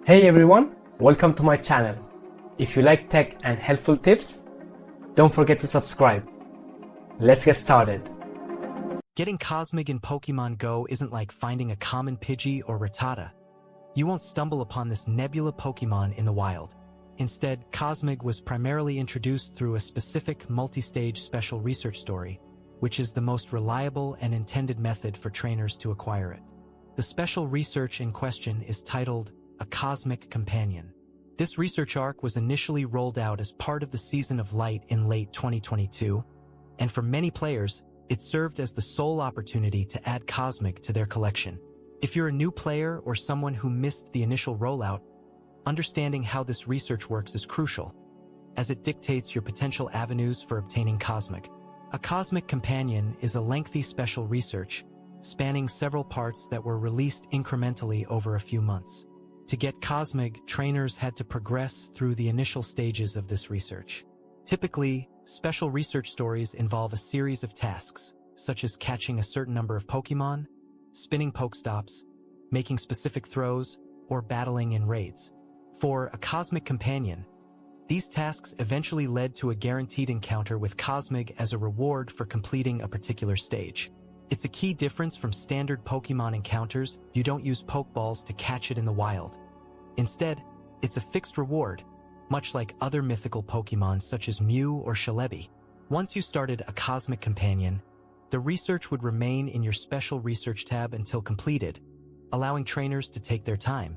Hey everyone, welcome to my channel. If you like tech and helpful tips, don't forget to subscribe. Let's get started. Getting Cosmog in Pokemon Go isn't like finding a common Pidgey or Rattata. You won't stumble upon this nebula Pokemon in the wild. Instead, Cosmog was primarily introduced through a specific multi-stage special research story, which is the most reliable and intended method for trainers to acquire it. The special research in question is titled A Cosmic Companion. This research arc was initially rolled out as part of the Season of Light in late 2022, and for many players, it served as the sole opportunity to add Cosmog to their collection. If you're a new player or someone who missed the initial rollout, understanding how this research works is crucial, as it dictates your potential avenues for obtaining Cosmog. A Cosmic Companion is a lengthy special research, spanning several parts that were released incrementally over a few months. To get Cosmog, trainers had to progress through the initial stages of this research. Typically, special research stories involve a series of tasks, such as catching a certain number of Pokemon, spinning Pokestops, making specific throws, or battling in raids. For a Cosmic Companion, these tasks eventually led to a guaranteed encounter with Cosmog as a reward for completing a particular stage. It's a key difference from standard Pokemon encounters. You don't use Pokeballs to catch it in the wild. Instead, it's a fixed reward, much like other mythical Pokemon such as Mew or Celebi. Once you started a Cosmic Companion, the research would remain in your special research tab until completed, allowing trainers to take their time.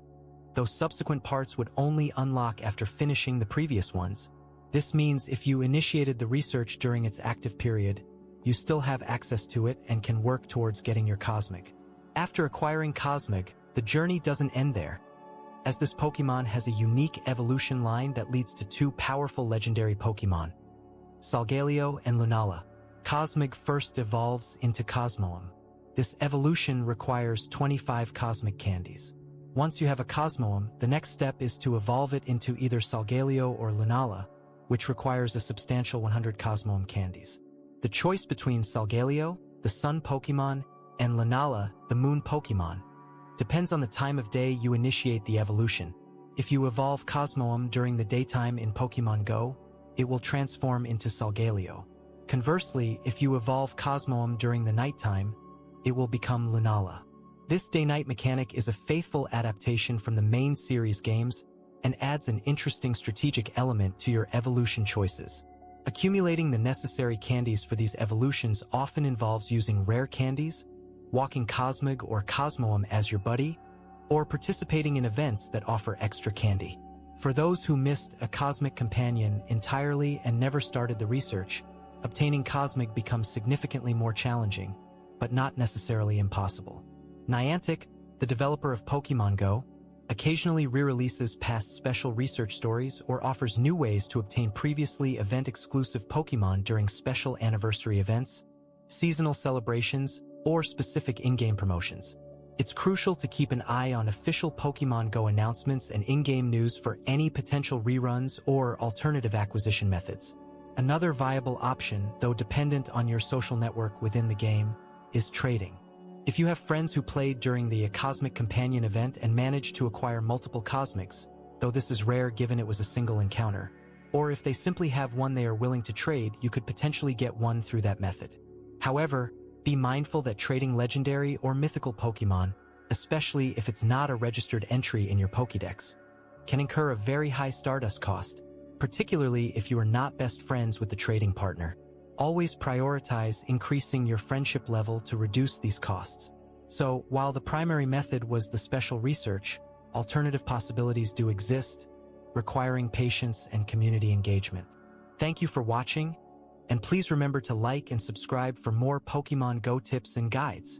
Those subsequent parts would only unlock after finishing the previous ones. This means if you initiated the research during its active period, you still have access to it and can work towards getting your Cosmog. After acquiring Cosmog, the journey doesn't end there, as this Pokemon has a unique evolution line that leads to two powerful legendary Pokemon, Solgaleo and Lunala. Cosmog first evolves into Cosmoem. This evolution requires 25 Cosmic candies. Once you have a Cosmoem, the next step is to evolve it into either Solgaleo or Lunala, which requires a substantial 100 Cosmoem candies. The choice between Solgaleo, the Sun Pokemon, and Lunala, the Moon Pokemon, depends on the time of day you initiate the evolution. If you evolve Cosmoem during the daytime in Pokemon Go, it will transform into Solgaleo. Conversely, if you evolve Cosmoem during the nighttime, it will become Lunala. This day-night mechanic is a faithful adaptation from the main series games and adds an interesting strategic element to your evolution choices. Accumulating the necessary candies for these evolutions often involves using rare candies, walking Cosmog or Cosmoem as your buddy, or participating in events that offer extra candy. For those who missed a Cosmic Companion entirely and never started the research, obtaining Cosmog becomes significantly more challenging, but not necessarily impossible. Niantic, the developer of Pokemon Go, occasionally re-releases past special research stories or offers new ways to obtain previously event-exclusive Pokemon during special anniversary events, seasonal celebrations, or specific in-game promotions. It's crucial to keep an eye on official Pokemon Go announcements and in-game news for any potential reruns or alternative acquisition methods. Another viable option, though dependent on your social network within the game, is trading. If you have friends who played during the Cosmic Companion event and managed to acquire multiple Cosmogs, though this is rare given it was a single encounter, or if they simply have one they are willing to trade, you could potentially get one through that method. However, be mindful that trading legendary or mythical Pokemon, especially if it's not a registered entry in your Pokédex, can incur a very high Stardust cost, particularly if you are not best friends with the trading partner. Always prioritize increasing your friendship level to reduce these costs. So, while the primary method was the special research, alternative possibilities do exist, requiring patience and community engagement. Thank you for watching, and please remember to like and subscribe for more Pokemon Go tips and guides.